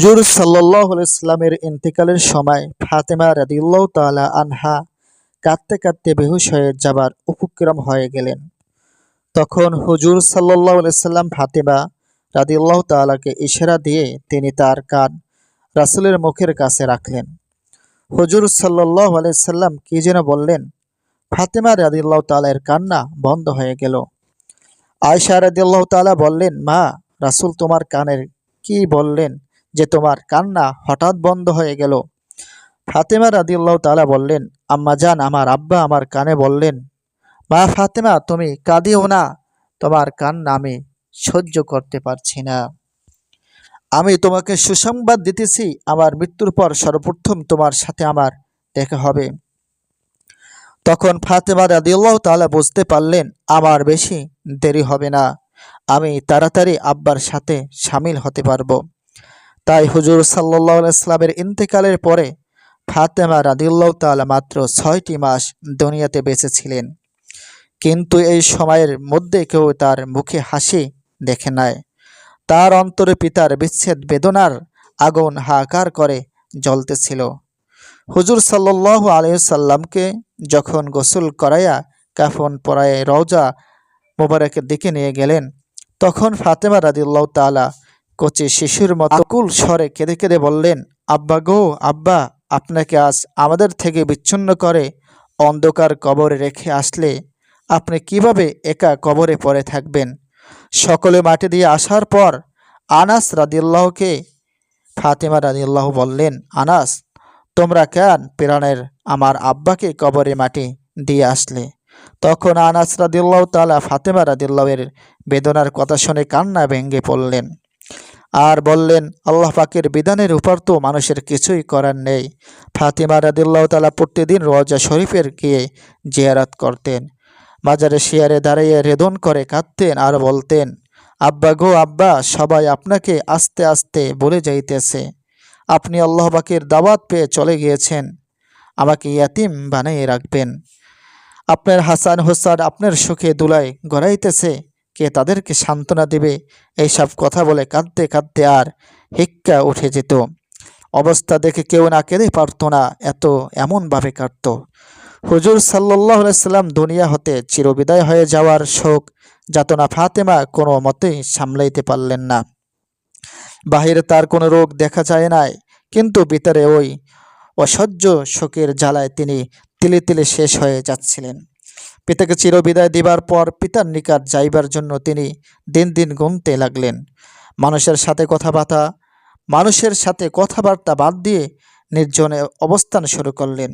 হুজুর সাল্লাল্লাহু আলাইহি সাল্লামের ইন্তেকালের সময় ফাতেমা রাদিয়াল্লাহু তাআলা আনহা কাঁদতে কাঁদতে বেহুশ হয়ে যাবার উপক্রম হয়ে গেলেন। তখন হুজুর সাল্লাল্লাহু আলাইহি সাল্লাম ফাতেমা রাদিয়াল্লাহু তাআলাকে ইশারা দিয়ে তিনি তার কান রাসূলের মুখের কাছে রাখলেন। হুজুর সাল্লাল্লাহু আলাইহি সাল্লাম কি যেন বললেন। ফাতেমা রাদিয়াল্লাহু তাআলা এর কান্না বন্ধ হয়ে গেল। আয়েশা রাদিয়াল্লাহু তাআলা বললেন, মা, রাসূল তোমার কানের কি বললেন যে তোমার কান্না হঠাৎ বন্ধ হয়ে গেল? ফাতেমা রাদিয়াল্লাহু তাআলা বললেন, আম্মাজান, আমার আব্বা আমার কানে বললেন, মা ফাতেমা, তুমি কাঁদিও না, তোমার কান্না আমি সহ্য করতে পারছি না। আমি তোমাকে সুসংবাদ দিতেছি, আমার মৃত্যুর পর সর্বপ্রথম তোমার সাথে আমার দেখা হবে। তখন ফাতেমা রাদিয়াল্লাহু তাআলা বুঝতে পারলেন আমার বেশি দেরি হবে না, আমি তাড়াতাড়ি আব্বার সাথে শামিল হতে পারবো। তাই হুজুর সাল্লাল্লাহু আলাইহি সাল্লামের ইন্তেকালের পরে ফাতেমা রাদিয়াল্লাহু তাআলা মাত্র ৬টি মাস দুনিয়াতে বেঁচে ছিলেন। কিন্তু এই সময়ের মধ্যে কেউ তার মুখে হাসি দেখে নাই। তার অন্তরে পিতার বিচ্ছেদ বেদনার আগুন হাহাকার করে জ্বলতেছিল। হুজুর সাল্লাল্লাহু আলাইহি সাল্লামকে যখন গোসল করাইয়া কাফন পরায়ে রওজা মোবারকের দিকে নিয়ে গেলেন, তখন ফাতেমা রাদিয়াল্লাহু তাআলা কচি শিশুর মতো আকুল স্বরে কেঁদে কেঁদে বললেন, আব্বা গো, আব্বা, আপনাকে আজ আমাদের থেকে বিচ্ছিন্ন করে অন্ধকার কবরে রেখে আসলে আপনি কিভাবে একা কবরে পড়ে থাকবেন? সকলে মাটি দিয়ে আসার পর আনাস রাদিয়াল্লাহুকে ফাতেমা রাদিয়াল্লাহু বললেন, আনাস, তোমরা কেন প্রাণের আমার আব্বাকে কবরে মাটি দিয়ে আসলে? তখন আনাস রাদিয়াল্লাহু তাআলা ফাতেমা রাদিয়াল্লাহুর বেদনার কথা শুনে কান্না ভেঙে পড়লেন আর বললেন, আল্লাহ পাকের বিধানের উপর তো মানুষের কিছুই করার নেই। ফাতেমা রাদিয়াল্লাহু তাআলা প্রতিদিন রওজা শরীফের গিয়ে জিয়ারত করতেন। মাজারে শিয়ারে দাঁড়িয়ে রেদন করে কাঁদতেন আর বলতেন, আব্বা গো, আব্বা, সবাই আপনাকে আস্তে আস্তে বলে যাইতেছে, আপনি আল্লাহ পাকের দাওয়াত পেয়ে চলে গিয়েছেন, আমাকে ইয়াতিম বানিয়ে রাখবেন। আপনার হাসান হোসেন আপনার সুখে দুলায় গড়াইতেছে, কে তাদেরকে সান্ত্বনা দেবে? এইসব কথা বলে কাঁদতে কাঁদতে আর হিক্কা উঠে যেত। অবস্থা দেখে কেউ না কেঁদে পারত না, এমনভাবে কাঁদত। হুজুর সাল্লাল্লাহু আলাইহি সাল্লাম দুনিয়া হতে চিরবিদায় হয়ে যাওয়ার শোক যাতনা ফাতেমা কোনো মতেই সামলাইতে পারলেন না। বাহিরে তার কোনো রোগ দেখা যায় নাই, কিন্তু ভিতরে ওই অসহ্য শোকের জ্বালায় তিনি তিলে তিলে শেষ হয়ে যাচ্ছিলেন। পিতাকে চিরবিদায় দিবার পর পিতার নিকট যাইবার জন্য তিনি দিন দিন গুনতে লাগলেন। মানুষের সাথে কথাবার্তা বাদ দিয়ে নির্জনে অবস্থান শুরু করলেন।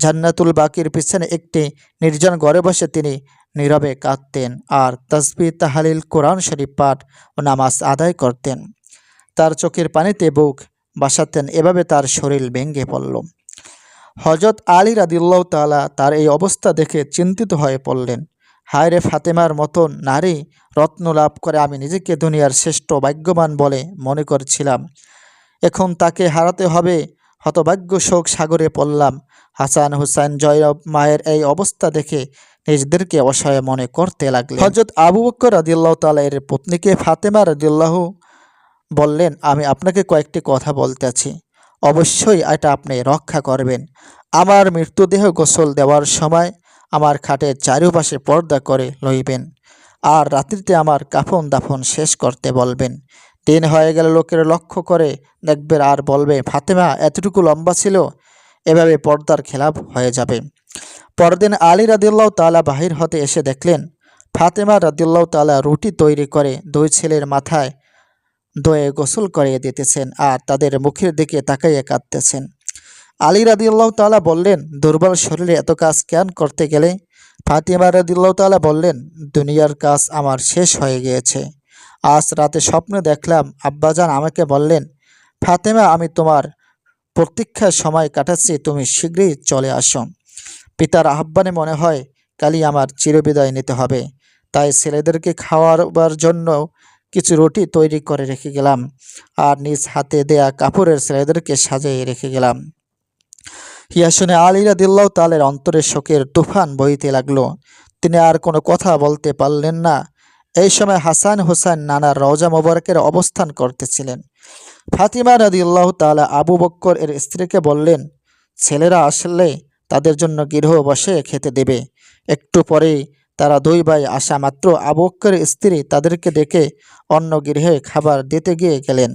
জান্নাতুল বাকির পিছনে একটি নির্জন ঘরে বসে তিনি নীরবে কাঁদতেন আর তাসবিহ, তাহলিল, কোরআন শরীফ পাঠ ও নামাজ আদায় করতেন। তার চোখের পানিতে বুক বাসাতেন, এভাবে তার শরীর ভেঙে পড়ল। হযরত আলী রাদিয়াল্লাহু তাআলা তার এই অবস্থা দেখে চিন্তিত হয়ে পড়লেন। হায় রে, ফাতেমার মতন নারী রত্ন লাভ করে আমি নিজেকে দুনিয়ার শ্রেষ্ঠ ভাগ্যবান বলে মনে করছিলাম, এখন তাকে হারাতে হবে। হতভাগ্য শোক সাগরে পড়লাম। হাসান হুসাইন, জয়নব মায়ের এই অবস্থা দেখে নিজেদেরকে অসহায় মনে করতে লাগলেন। হযরত আবু বকর রাদিয়াল্লাহু তাআলা এর পত্নীকে ফাতেমা রাদিয়াল্লাহু বললেন, আমি আপনাকে কয়েকটি কথা বলতেছি, অবশ্যই এটা আপনি রক্ষা করবেন। আমার মৃতদেহ গোসল দেওয়ার সময় আমার খাটের চারিপাশে পর্দা করে লইবেন আর রাত্রিতে আমার কাফন দাফন শেষ করতে বলবেন। দিন হয়ে গেলে লোকের লক্ষ্য করে দেখবে আর বলবে, ফাতেমা এতটুকু লম্বা ছিল। এভাবে পর্দার খেলাপ হয়ে যাবে। পরদিন আলী রাদিয়াল্লাহু তাআলা বাহির হতে এসে দেখলেন ফাতেমা রাদিয়াল্লাহু তাআলা রুটি তৈরি করে দুই ছেলের মাথায় দয়ে গোসল করিয়ে দিতেছেন আর তাদের মুখের দিকে তাকাইয়ে কাঁদতেছেন। আলী রাদিয়াল্লাহু তাআলা বললেন, দুর্বল শরীরে এত কাজ কেন করতে গেলে? ফাতেমা রাদিয়াল্লাহু তাআলা বললেন, দুনিয়ার কাজ আমার শেষ হয়ে গিয়েছে। আজ রাতে স্বপ্নে দেখলাম আব্বাজান আমাকে বললেন, ফাতেমা, আমি তোমার প্রতীক্ষার সময় কাটাচ্ছি, তুমি শীঘ্রই চলে আসো। পিতার আহ্বানে মনে হয় কালই আমার চিরবিদায় নিতে হবে। তাই ছেলেদেরকে খাওয়াবার জন্য কিছু রুটি তৈরি করে রেখে গেলাম আর নিজ হাতে দেয়া কাপড়ের ছেলেদেরকে সাজিয়ে রেখে গেলাম। ইহা শুনে আলী রাদিয়াল্লাহু তাআলার অন্তরে শোকের তুফান বইতে লাগলো। তিনি আর কোনো কথা বলতে পারলেন না। এই সময় হাসান হুসাইন নানা রওজা মোবারকের অবস্থান করতেছিলেন। ফাতিমা রাদিয়াল্লাহু তাআলা আবু বক্কর এর স্ত্রীকে বললেন, ছেলেরা আসলে তাদের জন্য গৃহ বসে খেতে দেবে। একটু পরেই তারা দুই ভাই আসা মাত্র আবু বক্করের স্ত্রী তাদেরকে ডেকে অন্য গৃহে খাবার দিতে গিয়ে গেলেন।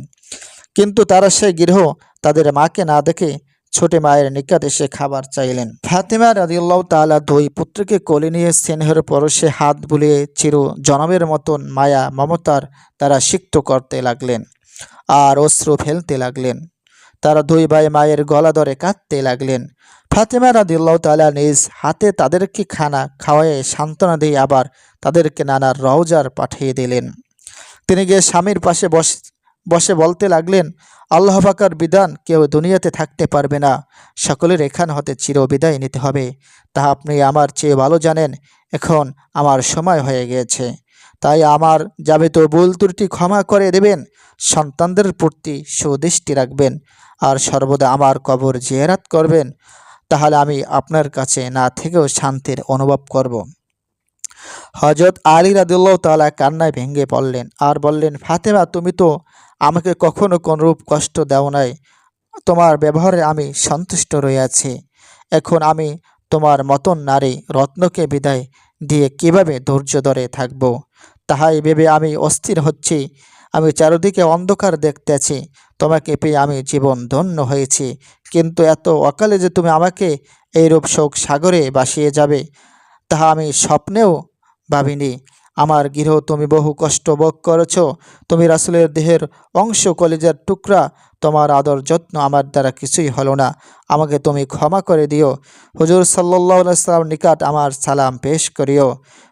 কিন্তু তারা সেই গৃহ তাদের মাকে না দেখে ছোট মায়ের নিকট এসে খাবার চাইলেন। ফাতিমা রাদিয়াল্লাহু তাআলা দুই পুত্রকে কোলে নিয়ে স্নেহের পরশে হাত বুলিয়ে চির জনমের মতন মায়া মমতার তারা সিক্ত করতে লাগলেন আর অশ্রু ফেলতে লাগলেন। তারা দুই ভাই মায়ের গলা ধরে কাঁদতে লাগলেন। ফাতিমা রাদিয়াল্লাহু তাআলা নিজ হাতে তাদেরকে খানা খাওয়ায়ে সান্ত্বনা দিয়ে আবার তাদেরকে নানার রওজার পাঠিয়ে দিলেন। তিনি গিয়ে স্বামীর পাশে বসে বলতে লাগলেন, আল্লাহ পাকের বিধান কেউ দুনিয়াতে থাকতে পারবে না, সকলের এখান হতে চিরবিদায় নিতে হবে, তা আপনি আমার চেয়ে ভালো জানেন। এখন আমার সময় হয়ে গিয়েছে, তাই আমার যাবতীয় ভুল ত্রুটি ক্ষমা করে দেবেন, সন্তানদের প্রতি সুদৃষ্টি রাখবেন আর সর্বদা আমার কবর জিয়ারত করবেন, তাহলে আমি আপনার কাছে না থেকেও শান্তির অনুভব করব। হযরত আলী রাদিয়াল্লাহু তাআলা কান্নায় ভেঙে পড়লেন আর বললেন, ফাতেমা, তুমি তো আমাকে কখনো কোনরূপ কষ্ট দাও নাই, তোমার ব্যবহারে আমি সন্তুষ্ট রইয়াছি। এখন আমি তোমার মতন নারী রত্নকে বিদায় দিয়ে কিভাবে ধৈর্য ধরে থাকব, তাহাই ভেবে আমি অস্থির হচ্ছি। আমি চারিদিকে অন্ধকার দেখতেছি, তোমাকে পেয়ে আমি জীবন ধন্য হয়েছি, কিন্তু এত অকালে যে তুমি আমাকে এইরূপ শোক সাগরে ভাসিয়ে যাবে, তাহা আমি স্বপ্নেও ভাবিনি। আমার গৃহ তুমি বহু কষ্ট ভোগ করেছ, তুমি রাসূলের দেহের অংশ, কলিজার টুকরা, তোমার আদর যত্ন আমার দ্বারা কিছুই হলো না, আমাকে তুমি ক্ষমা করে দিও। হুজুর সাল্লাল্লাহু আলাইহি সাল্লাম নিকট আমার সালাম পেশ করিও।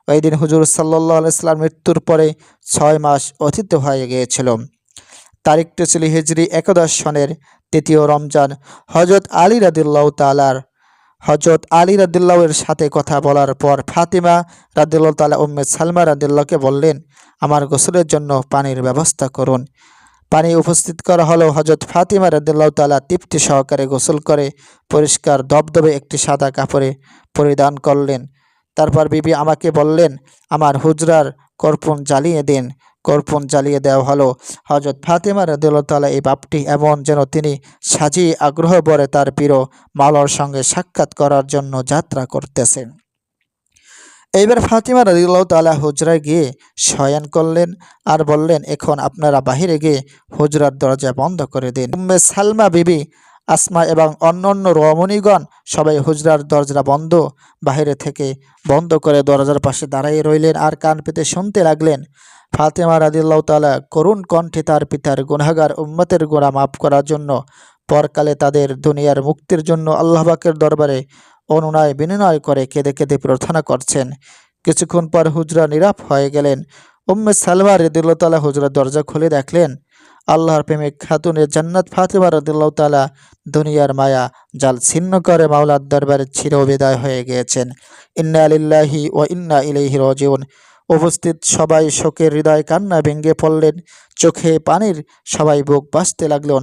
ওই দিন হুজুর সাল্লাল্লাহু আলাইহি সাল্লাম মৃত্যুর পরে 6 মাস অতীত হয়ে গিয়েছিল। তারিখটি ছিল হিজরি 11 সনের 3য় রমজান। হযরত আলী রাদিয়াল্লাহু এর সাথে কথা বলার পর ফাতিমা রাদিয়াল্লাহু তাআলা উম্মে সালমা রাদিয়াল্লাহুকে বললেন, আমার গোসলের জন্য পানির ব্যবস্থা করুন। পানি উপস্থিত করা হলো। হযরত ফাতিমা রাদিয়াল্লাহু তাআলা তৃপ্তি সহকারে গোসল করে পরিষ্কার দবদবে একটি সাদা কাপড়ে পরিধান করলেন। তারপর বিবি আমাকে বললেন, আমার হুজরার কর্পূর জ্বালিয়ে দিন। কর্পূর জ্বালিয়ে দেওয়া হলো। হযরত ফাতিমা রাদিয়াল্লাহু তাআলা এই ভাবটি এমন যেন তিনি সাজিয়ে আগ্রহ ভরে তার প্রিয় মাওলার সঙ্গে সাক্ষাৎ করার জন্য যাত্রা করতেছেন। এইবার ফাতিমা রাদিয়াল্লাহু তাআলা হুজরায় গিয়ে শয়ন করলেন আর বললেন, এখন আপনারা বাহিরে গিয়ে হুজরার দরজা বন্ধ করে দিন। উম্মে সালমা বিবি, আসমা এবং অন্যান্য রমণীগণ সবাই হুজরার দরজা বাহিরে থেকে বন্ধ করে দরজার পাশে দাঁড়িয়ে রইলেন আর কান পেতে শুনতে লাগলেন। ফাতিমা রাদিয়াল্লাহু তাআলা করুণ কণ্ঠে তার পিতার গুনাহগার উম্মতের গুনাহ মাফ করার জন্য, পরকালে তাদের দুনিয়ার মুক্তির জন্য আল্লাহ পাকের দরবারে অনুনয় বিনয় করে কেঁদে কেঁদে প্রার্থনা করছেন। কিছুক্ষণ পর হুজরা নীরব হয়ে গেলেন। উম্মে সালমা রাদিয়াল্লাহু তাআলা হুজরার দরজা খুলে দেখলেন আল্লাহর প্রেমিক খাতুনে জান্নাত ফাতিমা রাদিয়াল্লাহু তাআলা দুনিয়ার মায়া জাল ছিন্ন করে মাওলার দরবারে চিরবিদায় হয়ে গিয়েছেন। ইন্না লিল্লাহি ওয়া ইন্না ইলাইহি রাজিউন। উপস্থিত সবাই শোকের হৃদয় কান্না ভেঙে পড়লেন, চোখে পানির সবাই বুক বাজতে লাগলেন।